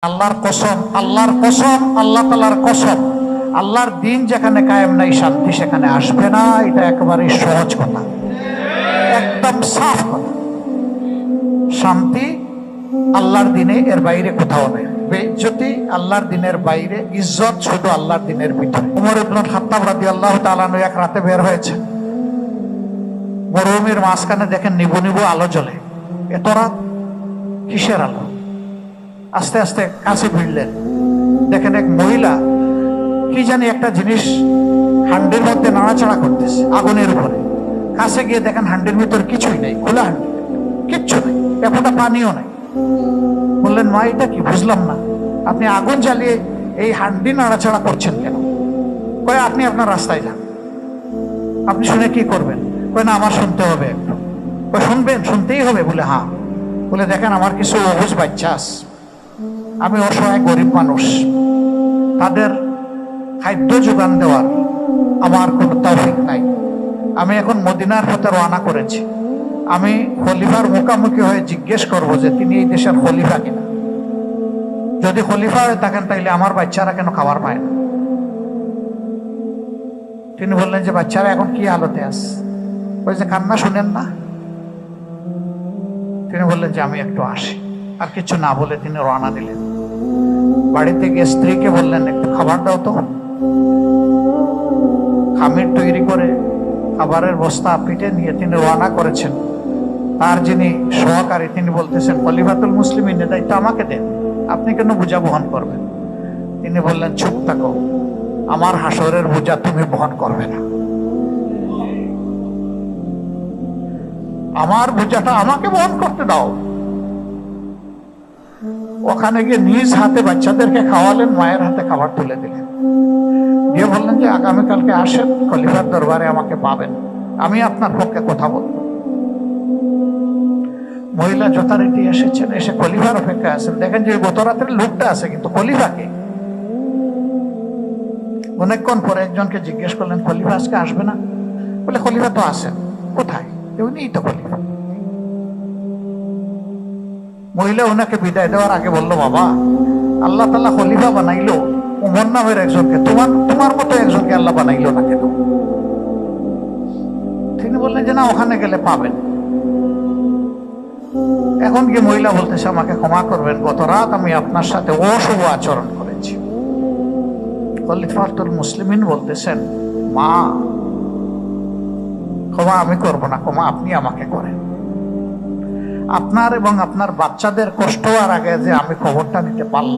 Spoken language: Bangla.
আল্লাহর কসম, আল্লাহর কসম, আল্লাহ তাআলার কসম, আল্লাহর দিন যেখানে কায়েম নাই শান্তি সেখানে আসবে না। এটা একেবারেই সহজ কথা, একদম সাফ কথা। শান্তি আল্লাহর দিনে, এর বাইরে কোথাও নেই। বেইজ্জতি আল্লাহর দিনের বাইরে, ইজ্জত শুধু আল্লাহর দিনের ভিতরে। ওমর ইবনুল খাত্তাব রাদিয়াল্লাহু তাআলা আনহু এক রাতে বের হয়েছে, মরুভূমির মাঝখানে দেখেন নিবু নিবু আলো জ্বলে। এত রাত, কিসের আলো? আস্তে আস্তে কাছে ভিড়লেন, দেখেন এক মহিলা কি জানি একটা জিনিস হান্ডির মধ্যে নাড়াচাড়া করতেছে আগুনের উপরে। কাছে গিয়ে দেখেন হান্ডির ভিতর কিছুই নেই, খোলা হান্ডি, কিচ্ছু নেই, একটা পানিও নাই। বললেন, মা এটা কি? বুঝলাম না, আপনি আগুন জ্বালিয়ে এই হান্ডি নাড়াচাড়া করছেন কেন? কয়, আপনি আপনার রাস্তায় যান। আপনি শুনে কি করবেন? কয়, না আমার শুনতে হবে একটু। কয়, শুনবেন? শুনতেই হবে? বলে হ্যাঁ। বলে, দেখেন আমার কিছু অবুঝ বাচ্চা আছে, আমি অসহায় গরিব মানুষ, তাদের খাদ্য যোগান দেওয়ার আমার কোনো তৌফিক নাই। আমি এখন মদিনার পথে রওনা করেছি। আমি খলিফার মুখামুখি হয়ে জিজ্ঞেস করব যে তিনি এই দেশের খলিফা কিনা। যদি খলিফা হয়ে থাকেন তাইলে আমার বাচ্চারা কেন খাবার পায় না? তিনি বললেন যে বাচ্চারা এখন কি হালতে আছে? ওই যে কান্না শুনেন না? তিনি বললেন যে আমি একটু আসি। আর কিছু না বলে তিনি রওনা দিলেন। বাড়িতে গিয়ে স্ত্রীকে বললেন, একটু খাবার দাও তো। খামির তৈরি করে খাবারের বস্তা পিঠে নিয়ে তিনি রওনা করেছেন। তার যিনি সহকারী তিনি বলতেছেন, খলিফাতুল মুসলিমিন এর দায়িত্ব আমাকে দেন, আপনি কেন বোঝা বহন করবেন? তিনি বললেন, চুপ থাকো, আমার হাসরের বোঝা তুমি বহন করবে না, আমার বোঝাটা আমাকে বহন করতে দাও। ওখানে গিয়ে নিজ হাতে বাচ্চাদেরকে খাওয়ালেন, মায়ের হাতে খাবার তুলে দিলেন, দিয়ে বললেন যে আগামীকালকে আসেন, খলিফার দরবারে আমাকে পাবেন, আমি আপনার পক্ষে কথা বলব। মহিলা যথারীতি এসেছেন, এসে খলিফার অপেক্ষা আছেন। দেখেন যে গত রাতের লোকটা আছে, কিন্তু খলিফাকে। অনেকক্ষণ পরে একজনকে জিজ্ঞেস করলেন, খলিফা আজকে আসবে না? বলে, খলিফা তো আছেন। কোথায়? উনিই তো খলিফা। মহিলা ওনাকে বিদায় দেওয়ার আগে বলল, বাবা, আল্লাহ তাআলা খলিফা বানাইলো ওমর নামের একজনকে, তোমার মতো একজনকে আল্লাহ বানাইলো না কেন? তিনি বললেন যে না, ওখানে গেলে পাবেন। এখন কি মহিলা বলতেছে, আমাকে ক্ষমা করবেন, গত রাত আমি আপনার সাথে অশুভ আচরণ করেছি। খলিফাতুল মুসলিমিন বলতেছেন, মা, ক্ষমা আমি করব না, ক্ষমা আপনি আমাকে করেন। আপনার এবং আপনার বাচ্চাদের কষ্ট হওয়ার আগে যে আমি খবরটা নিতে পারলাম।